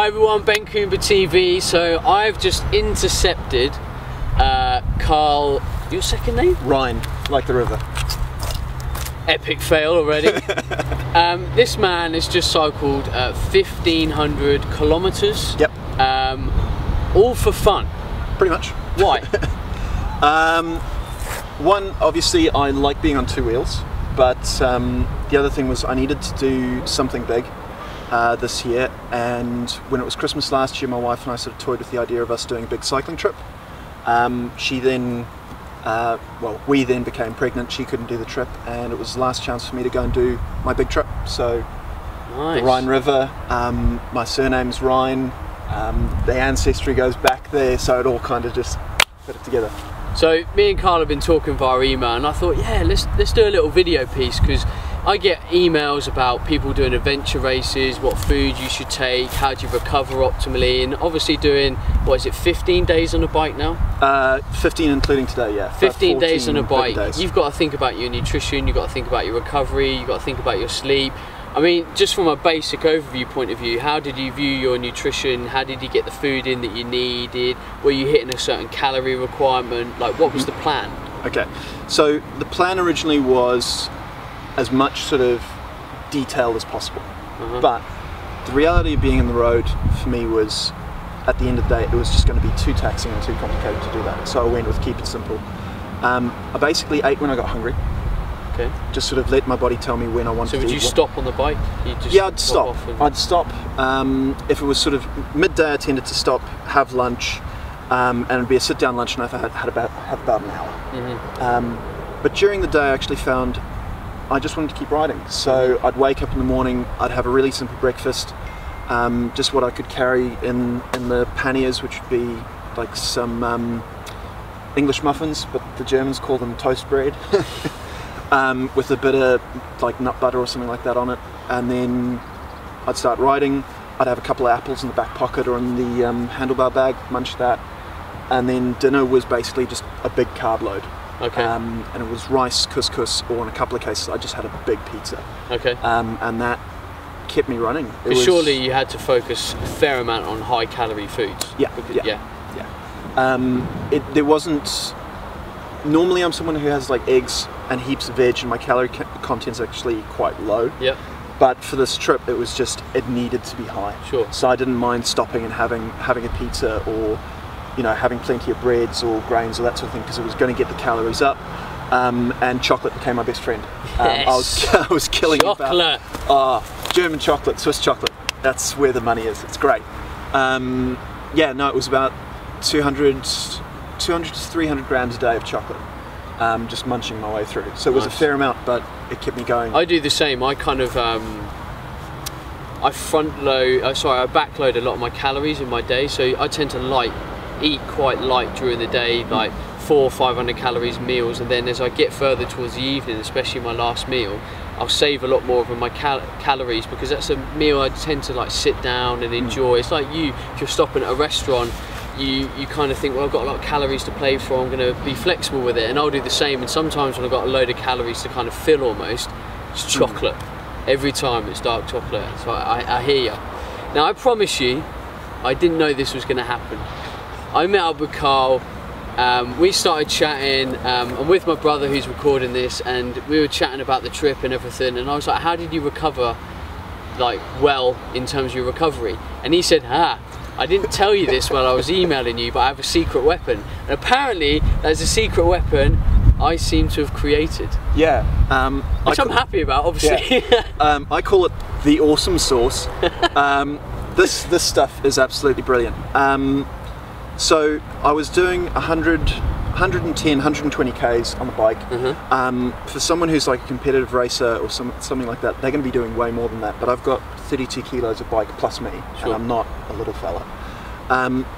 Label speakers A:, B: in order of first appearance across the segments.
A: Hi everyone, Ben Coomber TV. So I've just intercepted Carl, your second name?
B: Rein, like the river.
A: Epic fail already. This man has just cycled 1,500 kilometers.
B: Yep.
A: All for fun.
B: Pretty much.
A: Why?
B: One, obviously I like being on two wheels, but the other thing was I needed to do something big this year, and when it was Christmas last year, my wife and I sort of toyed with the idea of us doing a big cycling trip. She then, we then became pregnant, she couldn't do the trip, and it was the last chance for me to go and do my big trip. So,
A: nice.
B: The Rhine River, my surname's Rein, the ancestry goes back there, so it all kind of just fit it together.
A: So me and Carl have been talking via email, and I thought, yeah, let's do a little video piece, because I get emails about people doing adventure races, what food you should take, how do you recover optimally, and obviously doing, what is it, 15 days on a bike now?
B: 15 including today, yeah.
A: 15 days on a bike.
B: Days.
A: You've got to think about your nutrition, you've got to think about your recovery, you've got to think about your sleep. I mean, just from a basic overview point of view, how did you view your nutrition? How did you get the food in that you needed? Were you hitting a certain calorie requirement? Like, what was the plan?
B: Okay, so the plan originally was as much sort of detail as possible, but the reality of being on the road for me was, at the end of the day, it was just going to be too taxing and too complicated to do that. So I went with keep it simple. I basically ate when I got hungry.
A: Okay.
B: Just sort of let my body tell me when I wanted to eat.
A: So would you stop on the bike?
B: Yeah, I'd stop. I'd stop. If it was sort of midday, I tended to stop, have lunch, and it'd be a sit-down lunch, and I had about an hour. But during the day, I actually found I just wanted to keep riding. So I'd wake up in the morning, I'd have a really simple breakfast, just what I could carry in the panniers, which would be like some English muffins, but the Germans call them toast bread. With a bit of like nut butter or something like that on it, and then I'd start riding. I'd have a couple of apples in the back pocket or in the handlebar bag, munch that, and then dinner was basically just a big carb load.
A: Okay.
B: And it was rice, couscous, or in a couple of cases I just had a big pizza. Okay. And that kept me running.
A: Because surely you had to focus a fair amount on high calorie foods.
B: Yeah. There wasn't. Normally I'm someone who has like eggs and heaps of veg, and my calorie content's actually quite low. Yeah. But for this trip, it was just, it needed to be high. Sure. So I didn't mind stopping and having a pizza, or having plenty of breads or grains or that sort of thing, because it was going to get the calories up. And chocolate became my best friend.
A: Yes.
B: I was killing
A: chocolate.
B: German chocolate, Swiss chocolate. That's where the money is. It's great. Yeah, no, it was about 200 to 300 grams a day of chocolate, just munching my way through. So it was a fair amount, but it kept me going.
A: I do the same. I kind of I backload a lot of my calories in my day, so I tend to eat quite light during the day, like 400 or 500 calories meals, and then as I get further towards the evening, especially my last meal, I'll save a lot more of my calories, because that's a meal I tend to like sit down and enjoy. It's like if you're stopping at a restaurant, you kind of think, well, I've got a lot of calories to play for, I'm going to be flexible with it, and I'll do the same. And sometimes when I've got a load of calories to kind of fill almost, it's chocolate. Every time it's dark chocolate. So I hear you. Now I promise you, I didn't know this was going to happen. I met up with Carl, we started chatting, I'm with my brother who's recording this, and we were chatting about the trip and everything, and I was like, how did you recover, like, well, in terms of your recovery? And he said, I didn't tell you this while I was emailing you, but I have a secret weapon. And apparently, there's a secret weapon I seem to have created. Yeah. Which I'm happy about, obviously.
B: Yeah. I call it the awesome sauce. This stuff is absolutely brilliant. So I was doing 110, 120 Ks on the bike. For someone who's like a competitive racer or something like that, they're going to be doing way more than that. But I've got 32 kilos of bike plus me, and I'm not a little fella.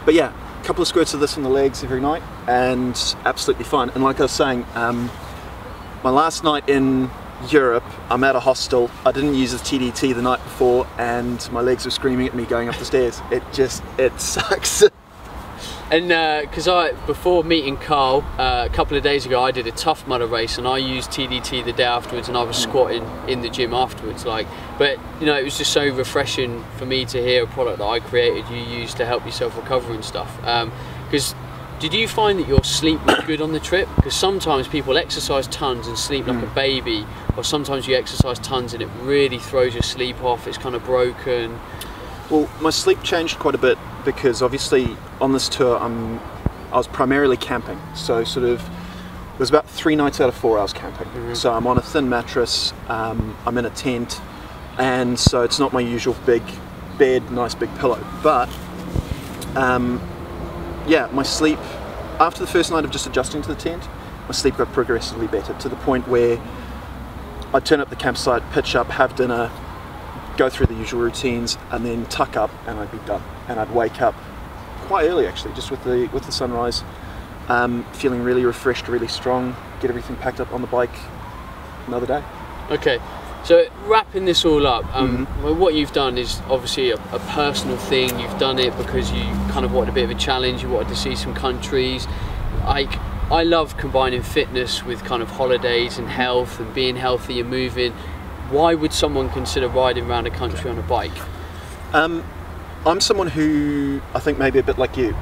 B: But yeah, a couple of squirts of this in the legs every night, and absolutely fine. And like I was saying, my last night in Europe, I'm at a hostel. I didn't use the TDT the night before, and my legs were screaming at me going up the stairs. It sucks.
A: And because before meeting Carl a couple of days ago, I did a Tough Mudder race, and I used TDT the day afterwards, and I was squatting in the gym afterwards. But you know, it was just so refreshing for me to hear a product that I created you use to help yourself recover and stuff. Because did you find that your sleep was good on the trip? Because sometimes people exercise tons and sleep like a baby, or sometimes you exercise tons and it really throws your sleep off. It's kind of broken.
B: Well, my sleep changed quite a bit because obviously on this tour I was primarily camping. So sort of it was about 3 nights out of 4 hours camping. So I'm on a thin mattress, I'm in a tent, and so it's not my usual big bed, nice big pillow. But yeah, my sleep, after the first night of just adjusting to the tent, my sleep got progressively better, to the point where I'd turn up the campsite, pitch up, have dinner, go through the usual routines, and then tuck up, and I'd be done. And I'd wake up quite early, actually, just with the sunrise, feeling really refreshed, really strong, get everything packed up on the bike, another day.
A: Okay, so wrapping this all up, well, what you've done is obviously a personal thing. You've done it because you kind of wanted a bit of a challenge, you wanted to see some countries. I love combining fitness with kind of holidays and health and being healthy and moving. Why would someone consider riding around a country on a bike?
B: I'm someone who, I think maybe a bit like you,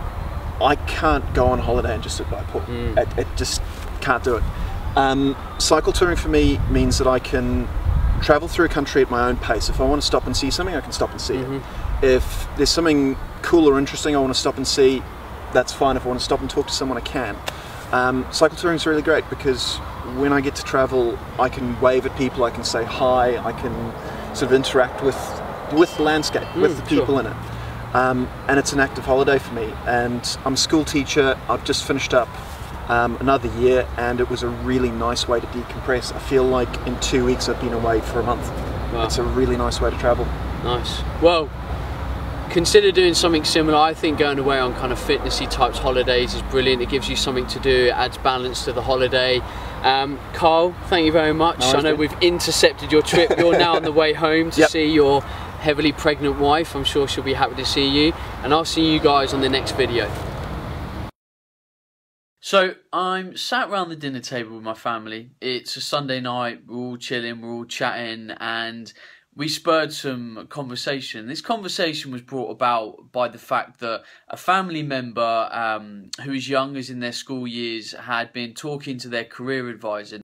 B: I can't go on holiday and just sit by a pool. It just can't do it. Cycle touring for me means that I can travel through a country at my own pace. If I want to stop and see something, I can stop and see it. If there's something cool or interesting I want to stop and see, that's fine. If I want to stop and talk to someone, I can. Cycle touring is really great because when I get to travel, I can wave at people, I can say hi, I can sort of interact with the landscape, with the people in it. And it's an active holiday for me. And I'm a school teacher, I've just finished up another year, and it was a really nice way to decompress. I feel like in 2 weeks I've been away for a month. Wow. It's a really nice way to travel.
A: Nice. Well, consider doing something similar. I think going away on kind of fitnessy types holidays is brilliant. It gives you something to do, it adds balance to the holiday. Carl, thank you very much. I know we've intercepted your trip. You're now on the way home to see your heavily pregnant wife. I'm sure she'll be happy to see you, and I'll see you guys on the next video. So I'm sat around the dinner table with my family. It's a Sunday night, we're all chilling, we're all chatting, and we spurred some conversation. This conversation was brought about by the fact that a family member who is young, is in their school years, had been talking to their career advisor.